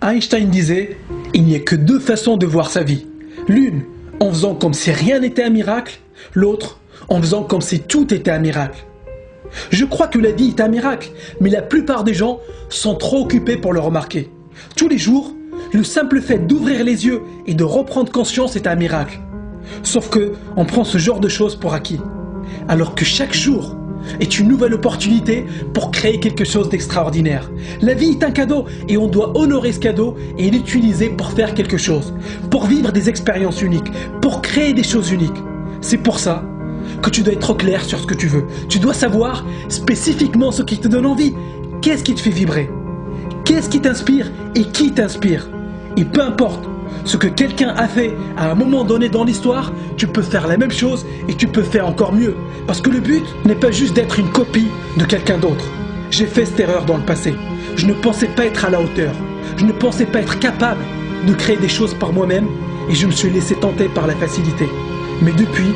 Einstein disait « Il n'y a que deux façons de voir sa vie. L'une en faisant comme si rien n'était un miracle, l'autre en faisant comme si tout était un miracle. » Je crois que la vie est un miracle, mais la plupart des gens sont trop occupés pour le remarquer. Tous les jours, le simple fait d'ouvrir les yeux et de reprendre conscience est un miracle. Sauf que on prend ce genre de choses pour acquis. Alors que chaque jour est une nouvelle opportunité pour créer quelque chose d'extraordinaire. La vie est un cadeau et on doit honorer ce cadeau et l'utiliser pour faire quelque chose, pour vivre des expériences uniques, pour créer des choses uniques. C'est pour ça que tu dois être clair sur ce que tu veux. Tu dois savoir spécifiquement ce qui te donne envie. Qu'est-ce qui te fait vibrer? Qu'est-ce qui t'inspire et qui t'inspire? Et peu importe ce que quelqu'un a fait à un moment donné dans l'histoire, tu peux faire la même chose et tu peux faire encore mieux. Parce que le but n'est pas juste d'être une copie de quelqu'un d'autre. J'ai fait cette erreur dans le passé. Je ne pensais pas être à la hauteur. Je ne pensais pas être capable de créer des choses par moi-même et je me suis laissé tenter par la facilité. Mais depuis,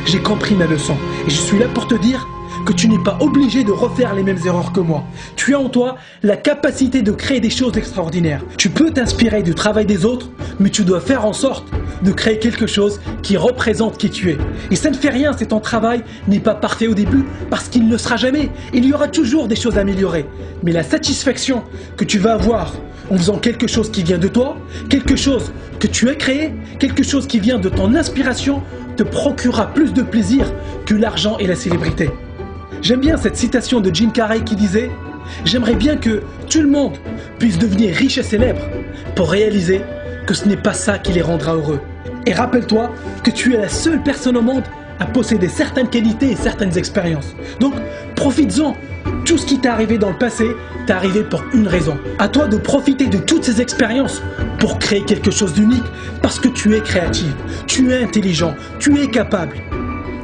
j'ai compris ma leçon et je suis là pour te dire que tu n'es pas obligé de refaire les mêmes erreurs que moi. Tu as en toi la capacité de créer des choses extraordinaires. Tu peux t'inspirer du travail des autres, mais tu dois faire en sorte de créer quelque chose qui représente qui tu es. Et ça ne fait rien si ton travail n'est pas parfait au début, parce qu'il ne le sera jamais. Il y aura toujours des choses à améliorer. Mais la satisfaction que tu vas avoir en faisant quelque chose qui vient de toi, quelque chose que tu as créé, quelque chose qui vient de ton inspiration, te procurera plus de plaisir que l'argent et la célébrité. J'aime bien cette citation de Jim Carrey qui disait « J'aimerais bien que tout le monde puisse devenir riche et célèbre pour réaliser que ce n'est pas ça qui les rendra heureux. » Et rappelle-toi que tu es la seule personne au monde à posséder certaines qualités et certaines expériences. Donc, profites-en. Tout ce qui t'est arrivé dans le passé t'est arrivé pour une raison. À toi de profiter de toutes ces expériences pour créer quelque chose d'unique parce que tu es créatif, tu es intelligent, tu es capable.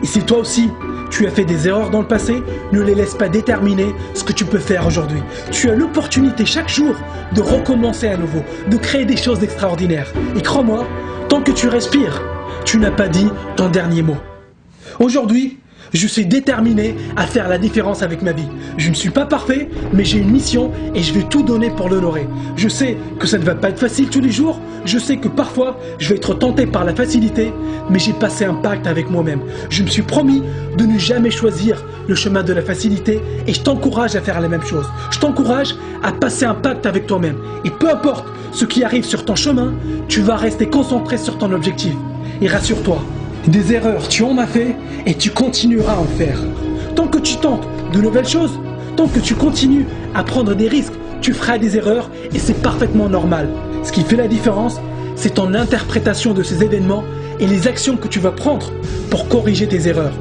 Et si toi aussi, tu as fait des erreurs dans le passé, ne les laisse pas déterminer ce que tu peux faire aujourd'hui. Tu as l'opportunité chaque jour de recommencer à nouveau, de créer des choses extraordinaires. Et crois-moi, tant que tu respires, tu n'as pas dit ton dernier mot. Aujourd'hui, je suis déterminé à faire la différence avec ma vie. Je ne suis pas parfait, mais j'ai une mission et je vais tout donner pour l'honorer. Je sais que ça ne va pas être facile tous les jours. Je sais que parfois, je vais être tenté par la facilité, mais j'ai passé un pacte avec moi-même. Je me suis promis de ne jamais choisir le chemin de la facilité et je t'encourage à faire la même chose. Je t'encourage à passer un pacte avec toi-même. Et peu importe ce qui arrive sur ton chemin, tu vas rester concentré sur ton objectif. Et rassure-toi, des erreurs, tu en as fait et tu continueras à en faire. Tant que tu tentes de nouvelles choses, tant que tu continues à prendre des risques, tu feras des erreurs et c'est parfaitement normal. Ce qui fait la différence, c'est ton interprétation de ces événements et les actions que tu vas prendre pour corriger tes erreurs.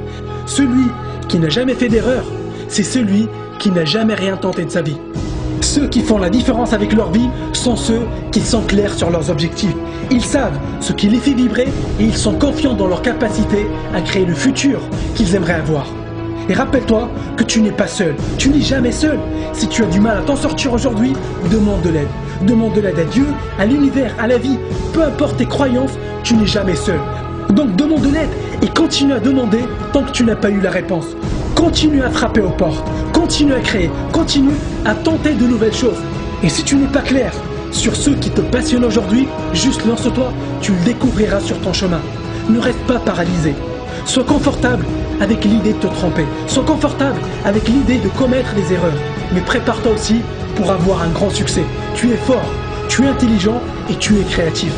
Celui qui n'a jamais fait d'erreur, c'est celui qui n'a jamais rien tenté de sa vie. Ceux qui font la différence avec leur vie sont ceux qui sont clairs sur leurs objectifs. Ils savent ce qui les fait vibrer et ils sont confiants dans leur capacité à créer le futur qu'ils aimeraient avoir. Et rappelle-toi que tu n'es pas seul, tu n'es jamais seul. Si tu as du mal à t'en sortir aujourd'hui, demande de l'aide. Demande de l'aide à Dieu, à l'univers, à la vie. Peu importe tes croyances, tu n'es jamais seul. Donc demande de l'aide et continue à demander tant que tu n'as pas eu la réponse. Continue à frapper aux portes, continue à créer, continue à tenter de nouvelles choses. Et si tu n'es pas clair sur ceux qui te passionnent aujourd'hui, juste lance-toi, tu le découvriras sur ton chemin. Ne reste pas paralysé. Sois confortable avec l'idée de te tromper. Sois confortable avec l'idée de commettre des erreurs. Mais prépare-toi aussi pour avoir un grand succès. Tu es fort, tu es intelligent et tu es créatif.